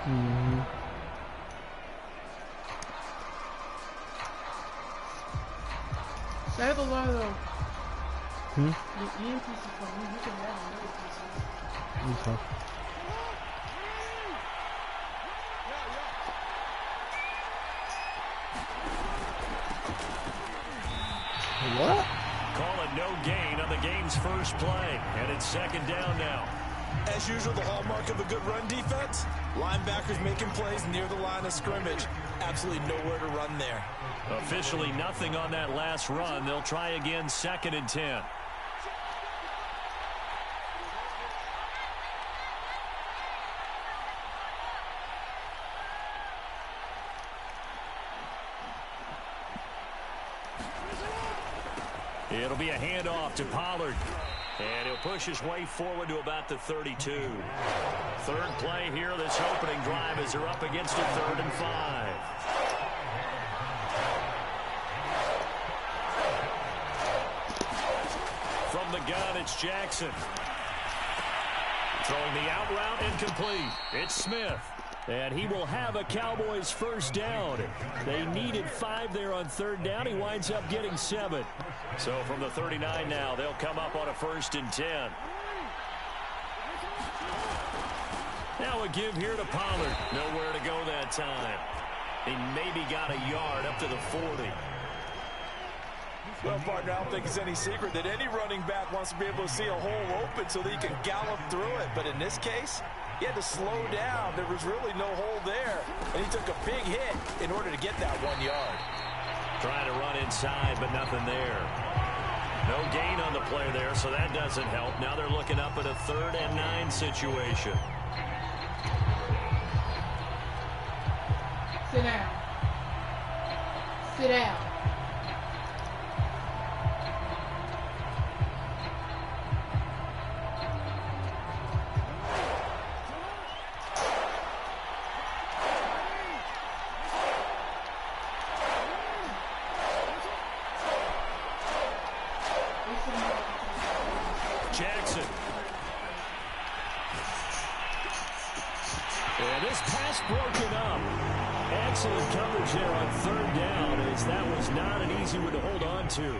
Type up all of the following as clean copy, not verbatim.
Mm-hmm. Say the logo. Hmm? The earpiece is for me. You can have the earpiece. Okay. What? Call it no gain on the game's first play. And it's second down now. As usual, the hallmark of a good run defense, linebackers making plays near the line of scrimmage. Absolutely nowhere to run there. Officially nothing on that last run. They'll try again, 2nd and 10. It'll be a handoff to Pollard. And he'll push his way forward to about the 32. Third play here, this opening drive, as they're up against a 3rd and 5. From the gun, it's Jackson. Throwing the out route incomplete. It's Smith. And he will have a Cowboys first down. They needed 5 there on 3rd down. He winds up getting 7. So from the 39 now, they'll come up on a 1st and 10. Now a give here to Pollard. Nowhere to go that time. He maybe got a yard up to the 40. Well, partner, I don't think it's any secret that any running back wants to be able to see a hole open so that he can gallop through it. But in this case, he had to slow down. There was really no hole there. And he took a big hit in order to get that 1 yard. Trying to run inside, but nothing there. No gain on the play there, so that doesn't help. Now they're looking up at a 3rd and 9 situation. Sit down. Sit down. Jackson. And this pass broken up. Excellent coverage there on 3rd down, as that was not an easy one to hold on to.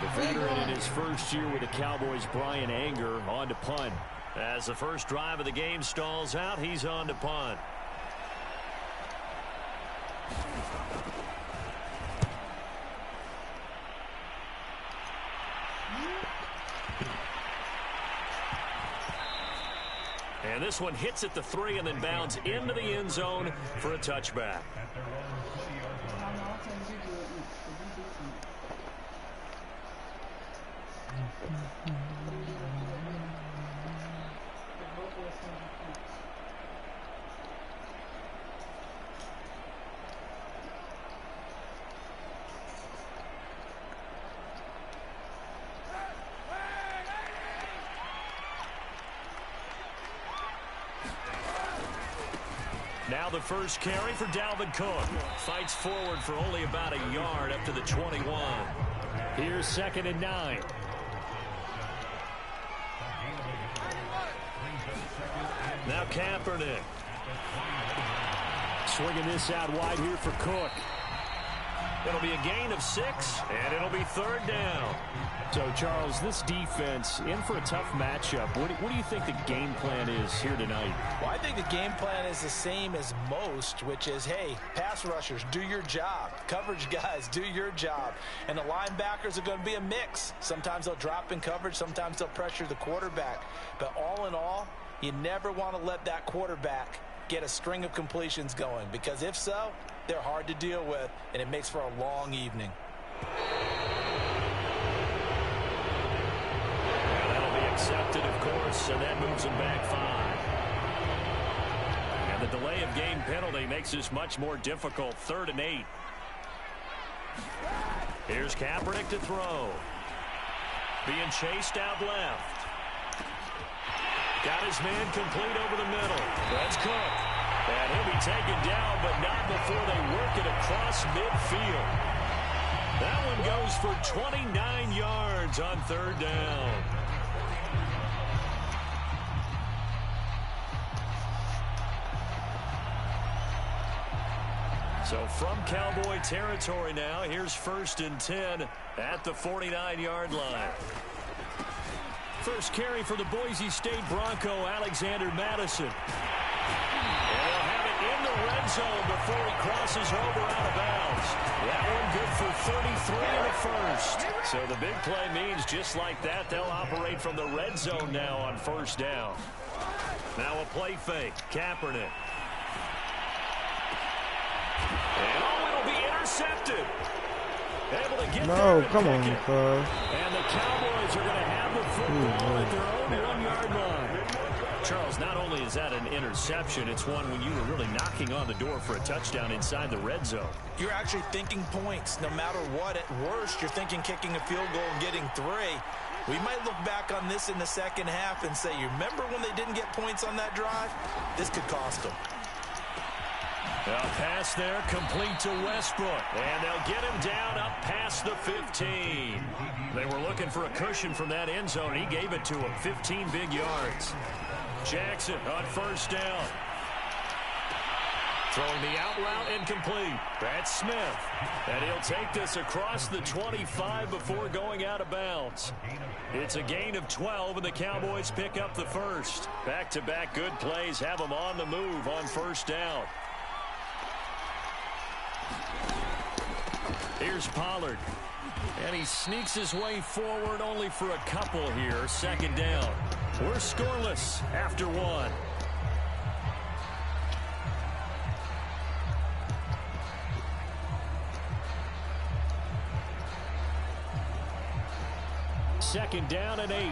The veteran in his first year with the Cowboys, Brian Anger, on to punt. As the first drive of the game stalls out, he's on to punt. And this one hits at the 3 and then bounds into the end zone for a touchback. Now the first carry for Dalvin Cook. Fights forward for only about a yard up to the 21. Here's 2nd and 9. Now Kaepernick. Swinging this out wide here for Cook. It'll be a gain of 6, and it'll be 3rd down. So, Charles, this defense in for a tough matchup. What do you think the game plan is here tonight? Well, I think the game plan is the same as most, which is, hey, pass rushers, do your job. Coverage guys, do your job. And the linebackers are going to be a mix. Sometimes they'll drop in coverage. Sometimes they'll pressure the quarterback. But all in all, you never want to let that quarterback get a string of completions going, because if so, they're hard to deal with, and it makes for a long evening. Well, that'll be accepted, of course, and that moves them back 5. And the delay of game penalty makes this much more difficult. 3rd and 8. Here's Kaepernick to throw. Being chased out left. Got his man complete over the middle. That's Cook. And he'll be taken down, but not before they work it across midfield. That one goes for 29 yards on 3rd down. So from Cowboy territory now, here's 1st and 10 at the 49-yard line. First carry for the Boise State Bronco, Alexander Madison. And they'll have it in the red zone before he crosses over out of bounds. That one good for 33 in the first. So the big play means just like that, they'll operate from the red zone now on 1st down. Now a play fake. Kaepernick. And it'll be intercepted. Able to get No, there come on, it. cuz. And the Cowboys are going to have the football at their own 1-yard line. Charles, not only is that an interception, it's one when you were really knocking on the door for a touchdown inside the red zone. You're actually thinking points. No matter what, at worst, you're thinking kicking a field goal and getting 3. We might look back on this in the second half and say, you remember when they didn't get points on that drive? This could cost them. A pass there complete to Westbrook. And they'll get him down up past the 15. They were looking for a cushion from that end zone. He gave it to him. 15 big yards. Jackson on 1st down. Throwing the out route incomplete. That's Smith. And he'll take this across the 25 before going out of bounds. It's a gain of 12, and the Cowboys pick up the first. Back-to-back good plays have them on the move on 1st down. Here's Pollard. And he sneaks his way forward only for a couple here. 2nd down. We're scoreless after 1. Second down and 8.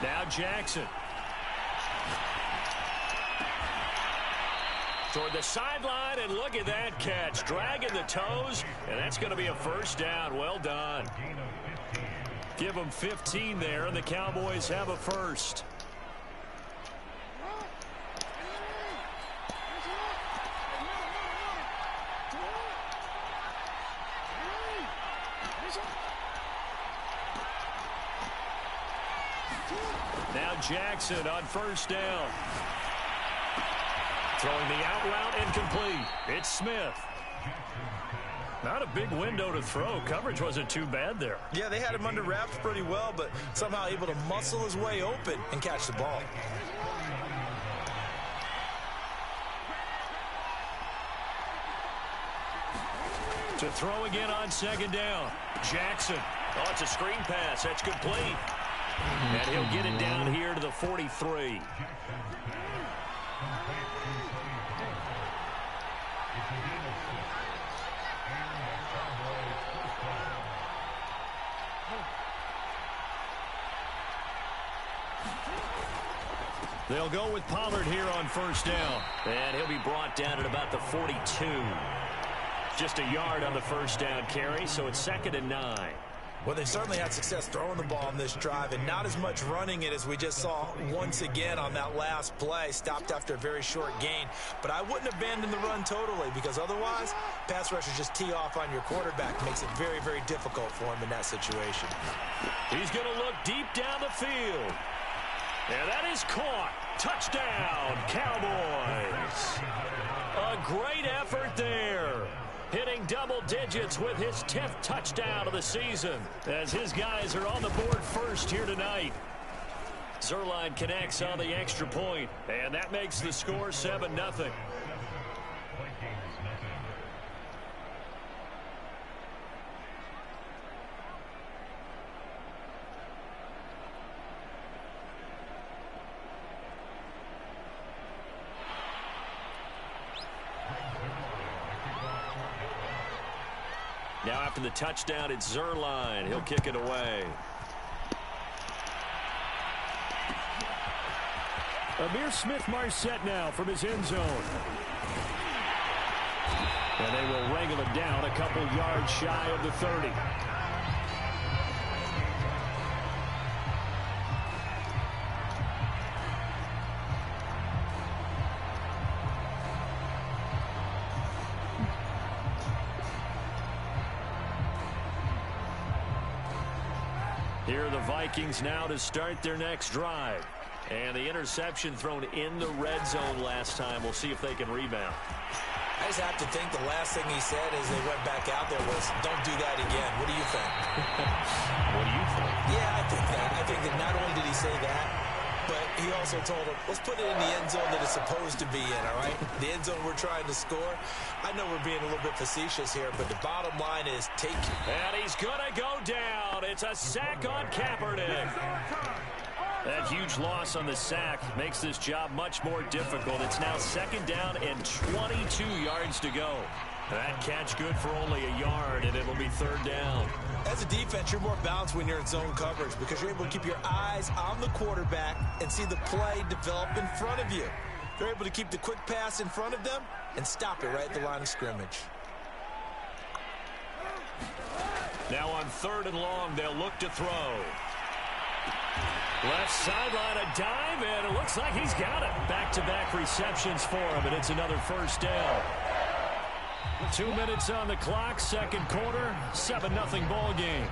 Now Jackson. Toward the sideline, and look at that catch. Dragging the toes, and that's going to be a 1st down. Well done. Give them 15 there, and the Cowboys have a first. Now Jackson on 1st down. Throwing the out route incomplete. It's Smith. Not a big window to throw. Coverage wasn't too bad there. Yeah, they had him under wraps pretty well, but somehow able to muscle his way open and catch the ball. To throw again on 2nd down. Jackson. Oh, it's a screen pass. That's complete. And he'll get it down here to the 43. They'll go with Pollard here on 1st down. And he'll be brought down at about the 42. Just a yard on the 1st down carry, so it's 2nd and 9. Well, they certainly had success throwing the ball on this drive, and not as much running it as we just saw once again on that last play. Stopped after a very short gain. But I wouldn't abandon the run totally, because otherwise, pass rushers just tee off on your quarterback. Makes it very, very difficult for him in that situation. He's going to look deep down the field. And that is caught. Touchdown, Cowboys. A great effort there. Hitting double digits with his 10th touchdown of the season, as his guys are on the board first here tonight. Zuerlein connects on the extra point, and that makes the score 7-0. Now after the touchdown, it's Zuerlein. He'll kick it away. Amir Smith-Marset now from his end zone. And they will wrangle it down a couple yards shy of the 30. Here are the Vikings now to start their next drive. And the interception thrown in the red zone last time. We'll see if they can rebound. I just have to think the last thing he said as they went back out there was, don't do that again. What do you think? What do you think? Yeah, I think that. I think that not only did he say that, but he also told him, let's put it in the end zone that it's supposed to be in, all right? The end zone we're trying to score. I know we're being a little bit facetious here, but the bottom line is take. And he's going to go down. It's a sack on Kaepernick. That huge loss on the sack makes this job much more difficult. It's now 2nd down and 22 yards to go. That catch good for only a yard, and it'll be 3rd down. As a defense, you're more balanced when you're in zone coverage because you're able to keep your eyes on the quarterback and see the play develop in front of you. You're able to keep the quick pass in front of them and stop it right at the line of scrimmage. Now on 3rd and long, they'll look to throw. Left sideline, a dive, and it looks like he's got it. Back-to-back receptions for him, and it's another 1st down. 2 minutes on the clock, 2nd quarter, 7-0 ball game.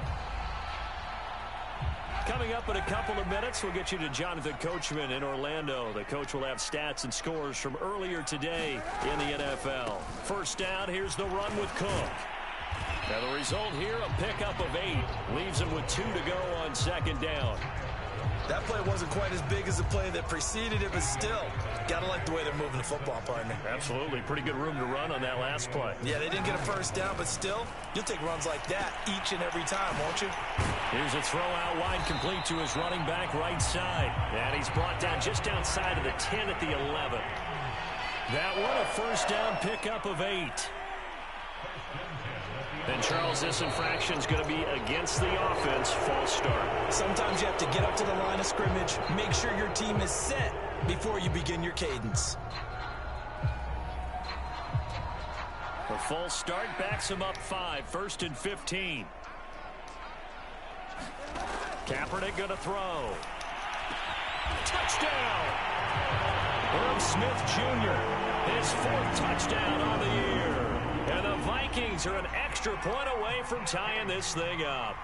Coming up in a couple of minutes, we'll get you to Jonathan Coachman in Orlando. The coach will have stats and scores from earlier today in the NFL. 1st down, here's the run with Cook. Now the result here, a pickup of 8. Leaves him with 2 to go on 2nd down. That play wasn't quite as big as the play that preceded it, but still, got to like the way they're moving the football, partner. Absolutely. Pretty good room to run on that last play. Yeah, they didn't get a 1st down, but still, you'll take runs like that each and every time, won't you? Here's a throw out wide, complete to his running back right side. And he's brought down just outside of the 10 at the 11. That one, a 1st down pickup of 8. And, Charles, this infraction is going to be against the offense. False start. Sometimes you have to get up to the line of scrimmage, make sure your team is set before you begin your cadence. The false start backs him up 5. 1st and 15. Kaepernick going to throw. Touchdown! Irv Smith Jr. His 4th touchdown on the year. And the Vikings are an extra point away from tying this thing up.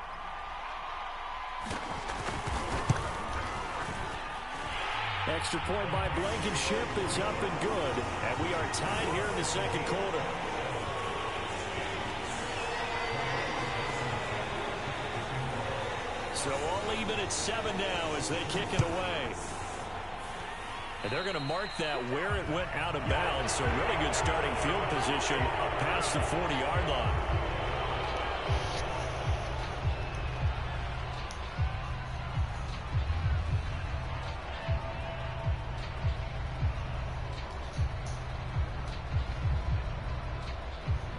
Extra point by Blankenship is up and good. And we are tied here in the 2nd quarter. So all even at 7 now as they kick it away. And they're going to mark that where it went out of bounds. So really good starting field position up past the 40-yard line.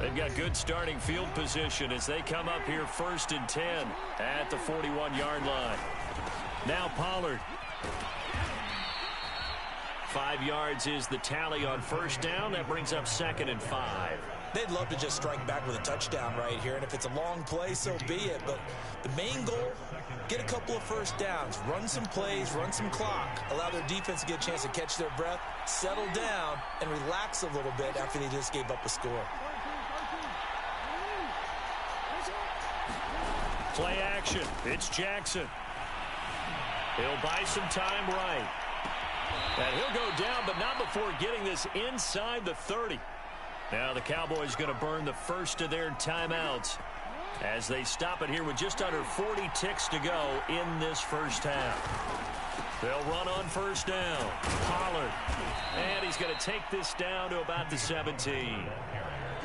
They've got good starting field position as they come up here 1st and 10 at the 41-yard line. Now Pollard. 5 yards is the tally on 1st down. That brings up 2nd and 5. They'd love to just strike back with a touchdown right here, and if it's a long play, so be it. But the main goal, get a couple of 1st downs, run some plays, run some clock, allow their defense to get a chance to catch their breath, settle down, and relax a little bit after they just gave up a score. Play action. It's Jackson. He'll buy some time right. And he'll go down, but not before getting this inside the 30. Now the Cowboys going to burn the first of their timeouts as they stop it here with just under 40 ticks to go in this 1st half. They'll run on 1st down. Pollard. And he's going to take this down to about the 17.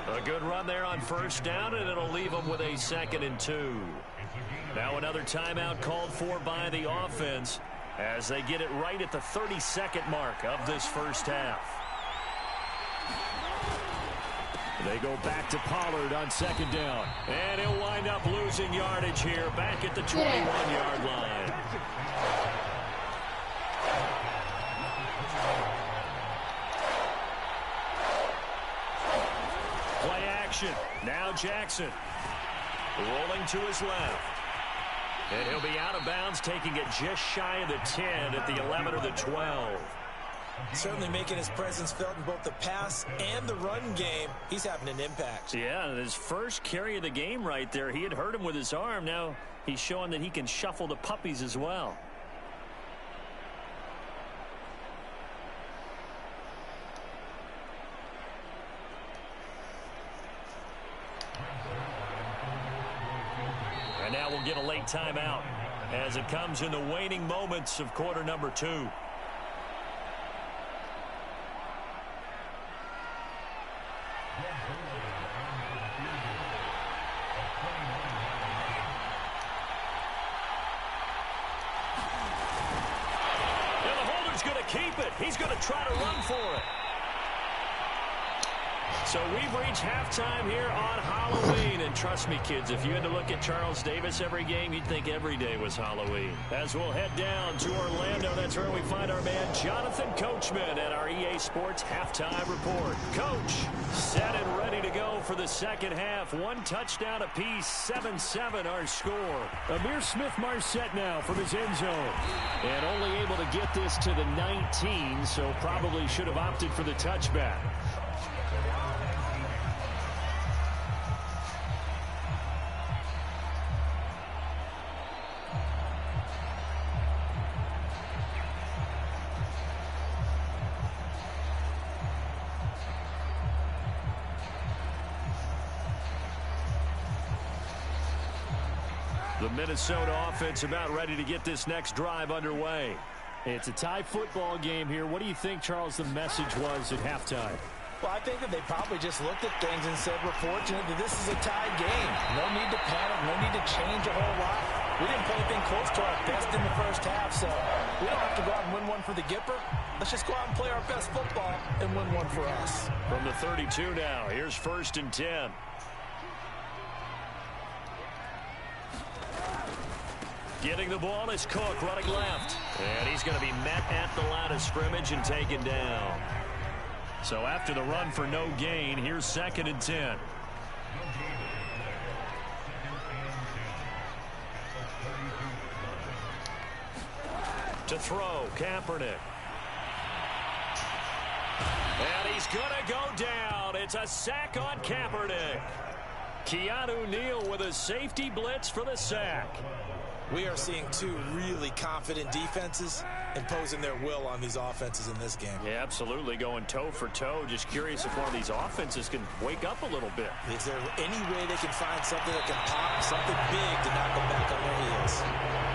A good run there on 1st down, and it'll leave them with a 2nd and 2. Now another timeout called for by the offense as they get it right at the 32nd mark of this 1st half. They go back to Pollard on 2nd down. And he'll wind up losing yardage here back at the 21-yard line. Play action. Now Jackson. Rolling to his left. And he'll be out of bounds, taking it just shy of the 10 at the 11 or the 12. Certainly making his presence felt in both the pass and the run game. He's having an impact. Yeah, his first carry of the game right there. He had hurt him with his arm. Now he's showing that he can shuffle the puppies as well. now will get a late timeout as it comes in the waning moments of quarter number 2. Keep it. He's going to try to run for it. So we've reached halftime here on Halloween. And trust me, kids, if you had to look at Charles Davis every game, you'd think every day was Halloween. As we'll head down to Orlando, that's where we find our man Jonathan Coachman at our EA Sports Halftime Report. Coach, set and ready to go for the second half. 1 touchdown apiece, 7-7 our score. Amir Smith-Marset now from his end zone. And only able to get this to the 19, so probably should have opted for the touchback. The Minnesota offense about ready to get this next drive underway. It's a tie football game here. What do you think, Charles, the message was at halftime? Well, I think that they probably just looked at things and said, we're fortunate that this is a tied game. No need to panic, no need to change a whole lot. We didn't play anything close to our best in the first half, so we don't have to go out and win one for the Gipper. Let's just go out and play our best football and win one for us. From the 32 now, here's 1st and 10. Getting the ball is Cook running left. And he's going to be met at the line of scrimmage and taken down. So after the run for no gain, here's 2nd and 10. To throw, Kaepernick. And he's going to go down. It's a sack on Kaepernick. Keanu Neal with a safety blitz for the sack. We are seeing 2 really confident defenses imposing their will on these offenses in this game. Yeah, absolutely, going toe for toe. Just curious if one of these offenses can wake up a little bit. Is there any way they can find something that can pop, something big to knock them back on their heels?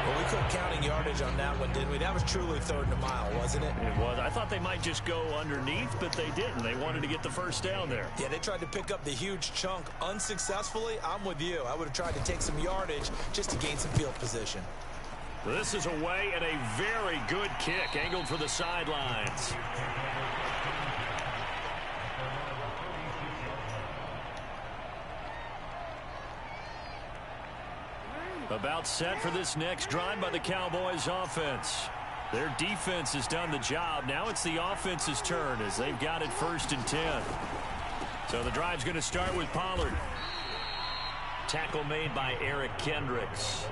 Well, we couldn't counting yardage on that one, didn't we? That was truly 3rd and a mile, wasn't it? It was. I thought they might just go underneath, but they didn't. They wanted to get the first down there. Yeah, they tried to pick up the huge chunk unsuccessfully. I'm with you. I would have tried to take some yardage just to gain some field position. This is away and a very good kick angled for the sidelines. About set for this next drive by the Cowboys offense. Their defense has done the job. Now it's the offense's turn as they've got it 1st and 10. So the drive's going to start with Pollard. Tackle made by Eric Kendricks.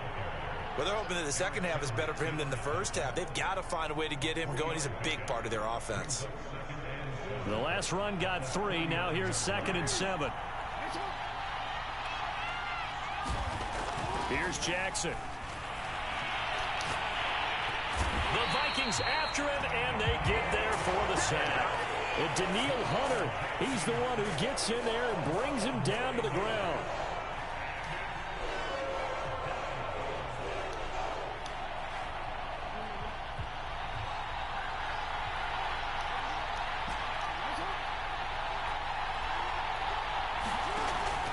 Well, they're hoping that the second half is better for him than the first half. They've got to find a way to get him going. He's a big part of their offense. The last run got 3. Now here's 2nd and 7. Here's Jackson. The Vikings after him, and they get there for the sack. And Daniil Hunter, he's the one who gets in there and brings him down to the ground.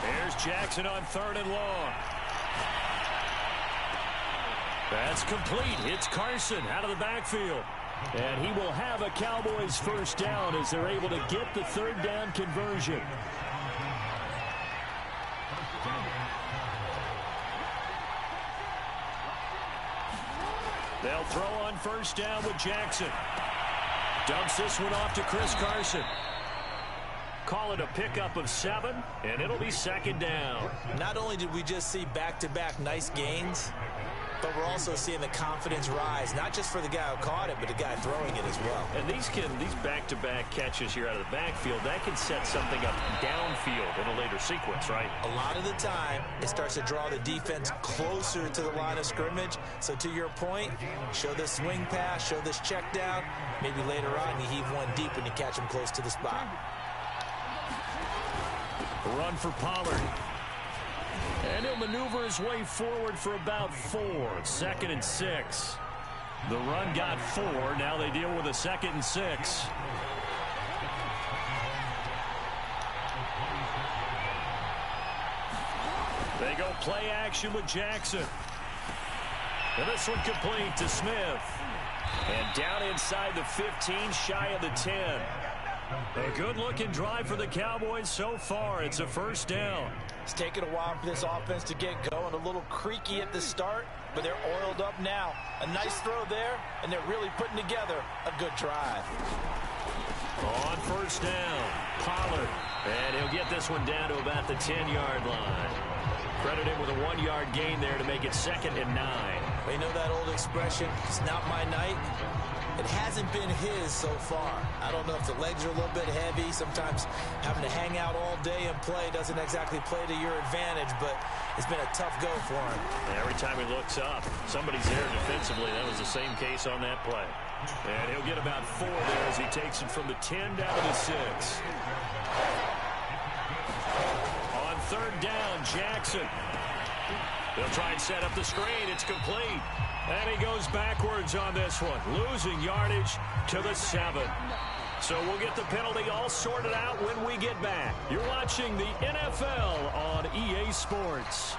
There's Jackson on 3rd and long. That's complete. It's Carson out of the backfield. And he will have a Cowboys first down as they're able to get the 3rd down conversion. They'll throw on 1st down with Jackson. Dumps this one off to Chris Carson. Call it a pickup of 7, and it'll be 2nd down. Not only did we just see back-to-back nice gains, but we're also seeing the confidence rise, not just for the guy who caught it, but the guy throwing it as well. And these back-to-back catches here out of the backfield, that can set something up downfield in a later sequence, right? A lot of the time, it starts to draw the defense closer to the line of scrimmage. So to your point, show this swing pass, show this check down. Maybe later on, you heave one deep and you catch him close to the spot. Run for Pollard. And he'll maneuver his way forward for about 4. 2nd and 6. The run got 4. Now they deal with a 2nd and 6. They go play action with Jackson. And this one complete to Smith. And down inside the 15, shy of the 10. A good-looking drive for the Cowboys so far. It's a 1st down. It's taken a while for this offense to get going. A little creaky at the start, but they're oiled up now. A nice throw there, and they're really putting together a good drive. On 1st down, Pollard. And he'll get this one down to about the 10-yard line. Credit him with a 1-yard gain there to make it 2nd and 9. You know that old expression, it's not my night? It hasn't been his so far. I don't know if the legs are a little bit heavy. Sometimes having to hang out all day and play doesn't exactly play to your advantage, but it's been a tough go for him. Every time he looks up, somebody's there defensively. That was the same case on that play. And he'll get about 4 there as he takes it from the 10 down to the 6. On 3rd down, Jackson. They'll try and set up the screen. It's complete. And he goes backwards on this one, losing yardage to the 7. So we'll get the penalty all sorted out when we get back. You're watching the NFL on EA Sports.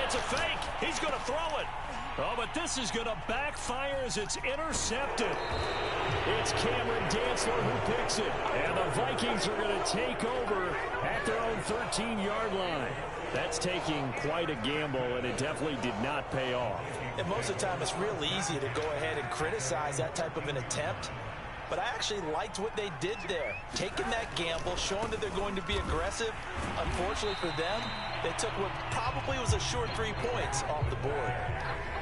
It's a fake. He's going to throw it. Oh, but this is going to backfire as it's intercepted. It's Cameron Dantzler who picks it. And the Vikings are going to take over at their own 13-yard line. That's taking quite a gamble, and it definitely did not pay off. And most of the time, it's real easy to go ahead and criticize that type of an attempt. But I actually liked what they did there. Taking that gamble, showing that they're going to be aggressive. Unfortunately for them, they took what probably was a short 3 points off the board.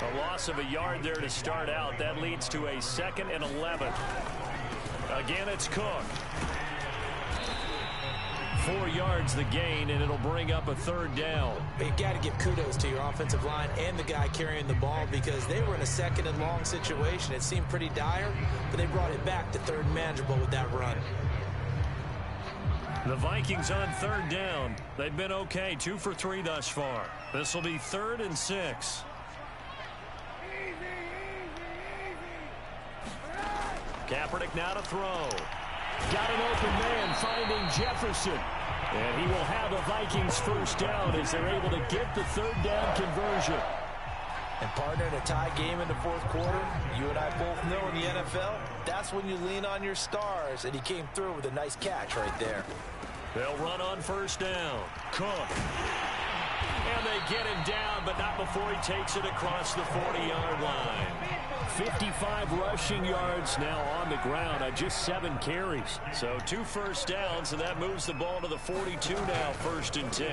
A loss of a yard there to start out. That leads to a 2nd and 11. Again, it's Cook. 4 yards the gain, and it'll bring up a 3rd down. But you got to give kudos to your offensive line and the guy carrying the ball because they were in a 2nd and long situation. It seemed pretty dire, but they brought it back to 3rd and manageable with that run. The Vikings on 3rd down. They've been okay, 2 for 3 thus far. This will be 3rd and 6. Kaepernick now to throw. Got an open man finding Jefferson. And he will have a Vikings 1st down as they're able to get the 3rd down conversion. And partner, in a tie game in the 4th quarter, you and I both know in the NFL, that's when you lean on your stars. And he came through with a nice catch right there. They'll run on 1st down. Cook. And they get him down, but not before he takes it across the 40-yard line. 55 rushing yards now on the ground on just 7 carries. So 2 1st downs, and that moves the ball to the 42 now, 1st and 10.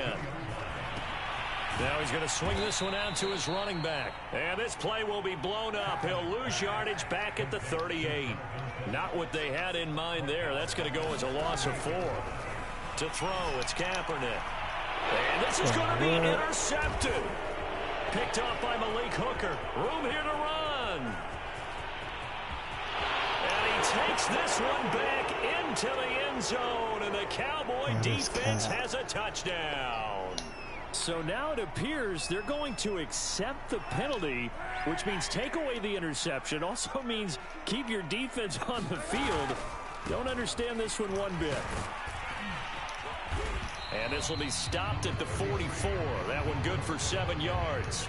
Now he's going to swing this one out to his running back. And this play will be blown up. He'll lose yardage back at the 38. Not what they had in mind there. That's going to go as a loss of 4. To throw, it's Kaepernick. And this is going to be intercepted. Picked off by Malik Hooker. Room here to run. And he takes this one back into the end zone. And the Cowboy defense has a touchdown. So now it appears they're going to accept the penalty, which means take away the interception. Also means keep your defense on the field. Don't understand this one bit. And this will be stopped at the 44. That one good for 7 yards.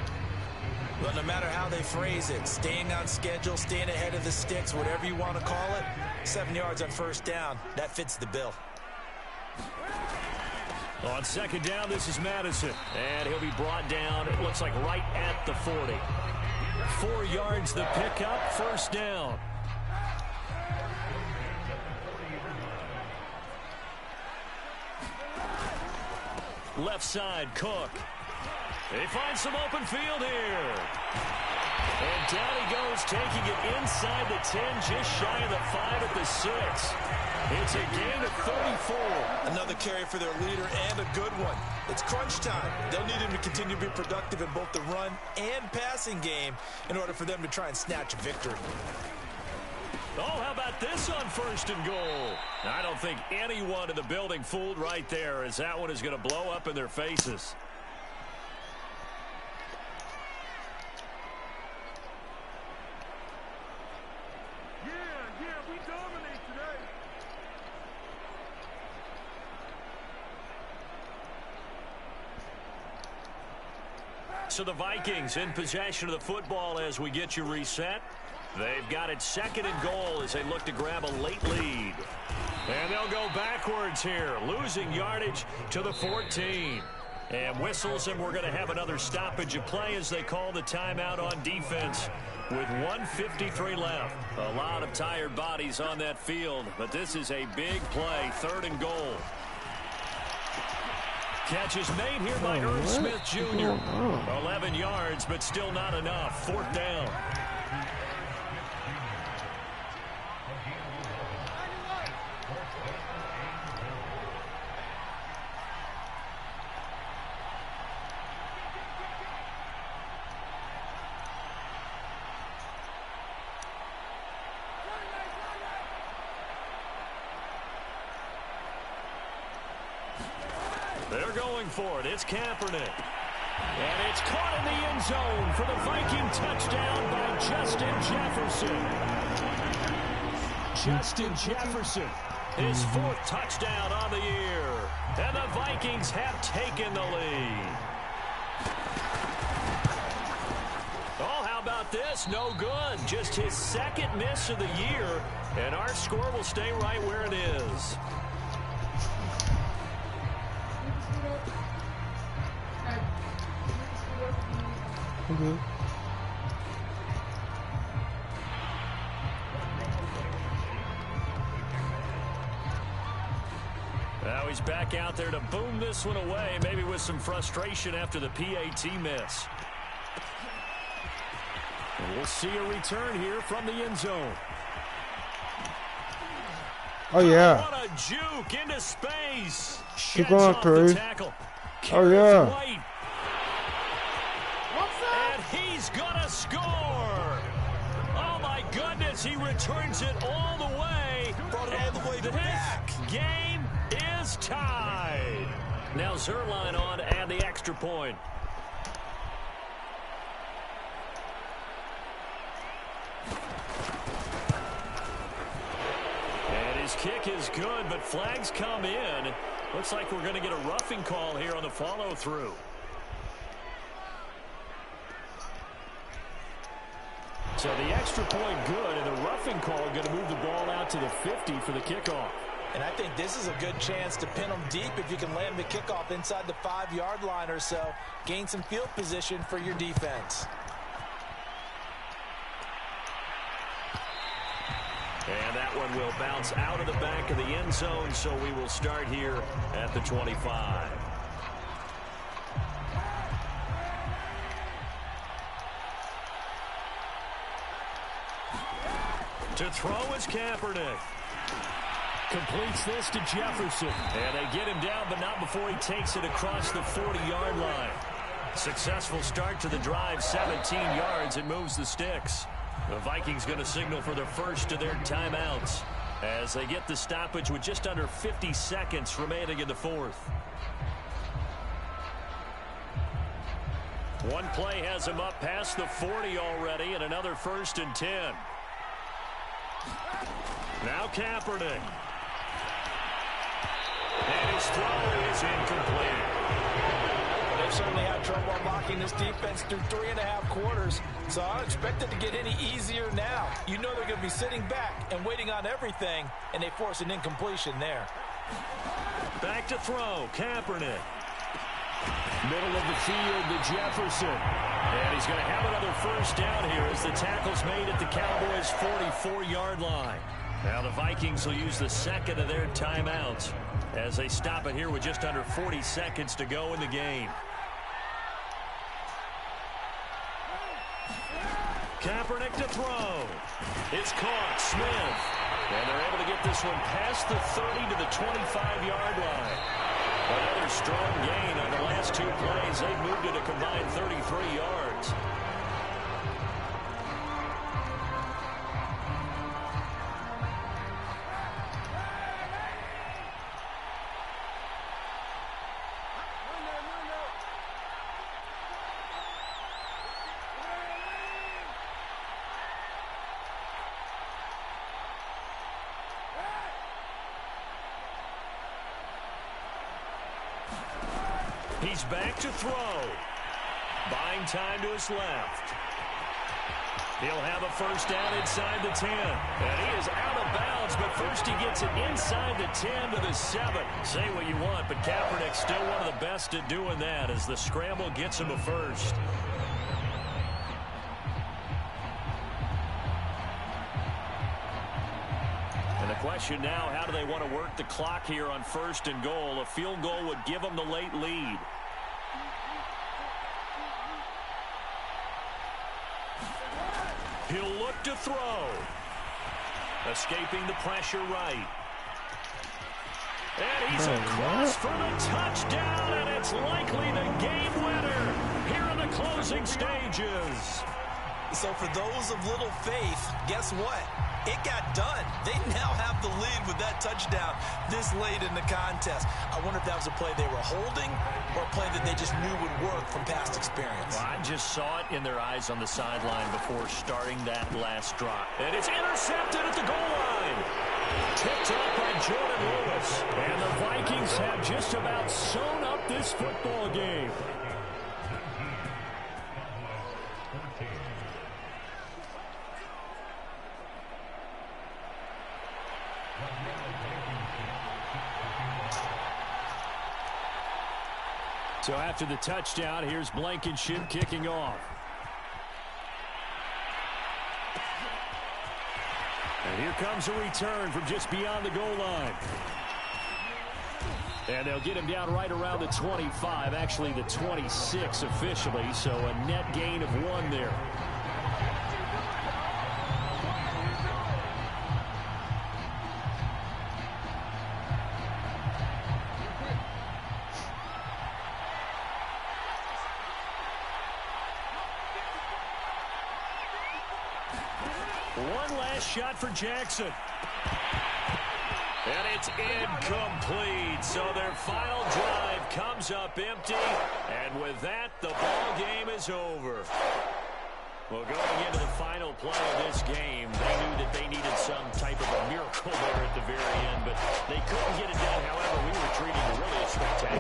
Well, no matter how they phrase it, staying on schedule, staying ahead of the sticks, whatever you want to call it, 7 yards on 1st down, that fits the bill. On 2nd down, this is Madison. And he'll be brought down, it looks like right at the 40. 4 yards the pickup, 1st down. Left side, Cook. He finds some open field here. And down he goes, taking it inside the 10, just shy of the 5 at the 6. It's a gain of 34. Another carry for their leader and a good one. It's crunch time. They'll need him to continue to be productive in both the run and passing game in order for them to try and snatch victory. Oh, how about this on 1st and goal? I don't think anyone in the building fooled right there, as that one is going to blow up in their faces. We dominate today. So the Vikings in possession of the football as we get you reset. They've got it 2nd and goal as they look to grab a late lead. And they'll go backwards here, losing yardage to the 14. And whistles, and we're going to have another stoppage of play as they call the timeout on defense with 1:53 left. A lot of tired bodies on that field, but this is a big play, 3rd and goal. Catch is made here by Irv Smith Jr. 11 yards, but still not enough. 4th down. They're going for it. It's Kaepernick. And it's caught in the end zone for the Viking touchdown by Justin Jefferson. Justin Jefferson, his 4th touchdown on the year. And the Vikings have taken the lead. Oh, how about this? No good. Just his 2nd miss of the year. And our score will stay right where it is. Okay. Now he's back out there to boom this one away, maybe with some frustration after the PAT miss. And we'll see a return here from the end zone. Oh, yeah. What a juke into space. Keep Sheds going, off Curry. the tackle. Oh, yeah. White. And he's gonna score. Oh my goodness, he returns it all the way. Brought it all the way back. Game is tied. Now Zerline on and the extra point. And his kick is good, but flags come in. Looks like we're going to get a roughing call here on the follow-through. So the extra point good, and the roughing call going to move the ball out to the 50 for the kickoff. And I think this is a good chance to pin them deep if you can land the kickoff inside the 5-yard line or so. Gain some field position for your defense. And that one will bounce out of the back of the end zone, so we will start here at the 25. To throw is Kaepernick. Completes this to Jefferson. And they get him down, but not before he takes it across the 40-yard line. Successful start to the drive, 17 yards, and moves the sticks. The Vikings going to signal for the first of their timeouts as they get the stoppage with just under 50 seconds remaining in the 4th. One play has him up past the 40 already, and another 1st and 10. Now Kaepernick. And his throw is incomplete. They've certainly had trouble unlocking this defense through 3.5 quarters, so I don't expect it to get any easier now. You know they're going to be sitting back and waiting on everything, and they force an incompletion there. Back to throw, Kaepernick. Middle of the field to Jefferson. And he's going to have another 1st down here as the tackle's made at the Cowboys' 44-yard line. Now the Vikings will use the 2nd of their timeouts as they stop it here with just under 40 seconds to go in the game. Kaepernick to throw. It's caught. Smith. And they're able to get this one past the 30 to the 25-yard line. Another strong gain on the last two plays. They've moved it a combined 33 yards. He's back to throw. Buying time to his left. He'll have a first down inside the 10. And he is out of bounds, but first he gets it inside the 10 to the 7. Say what you want, but Kaepernick's still one of the best at doing that as the scramble gets him a first. And the question now, how do they want to work the clock here on 1st and goal? A field goal would give them the late lead. He'll look to throw. Escaping the pressure right. And he's across for the touchdown, and it's likely the game winner here in the closing stages. So for those of little faith, guess what? It got done. They now have the lead with that touchdown this late in the contest. I wonder if that was a play they were holding or a play that they just knew would work from past experience. Well, I just saw it in their eyes on the sideline before starting that last drop. And it's intercepted at the goal line. Tipped up by Jordan Lewis. And the Vikings have just about sewn up this football game. So after the touchdown, here's Blankenship kicking off. And here comes a return from just beyond the goal line. And they'll get him down right around the 25, actually the 26 officially, so a net gain of 1 there. One last shot for Jackson. And it's incomplete. So their final drive comes up empty. And with that, the ball game is over. Well, going into the final play of this game, they knew that they needed some type of a miracle there at the very end, but they couldn't get it done. However, we were treating really a spectacular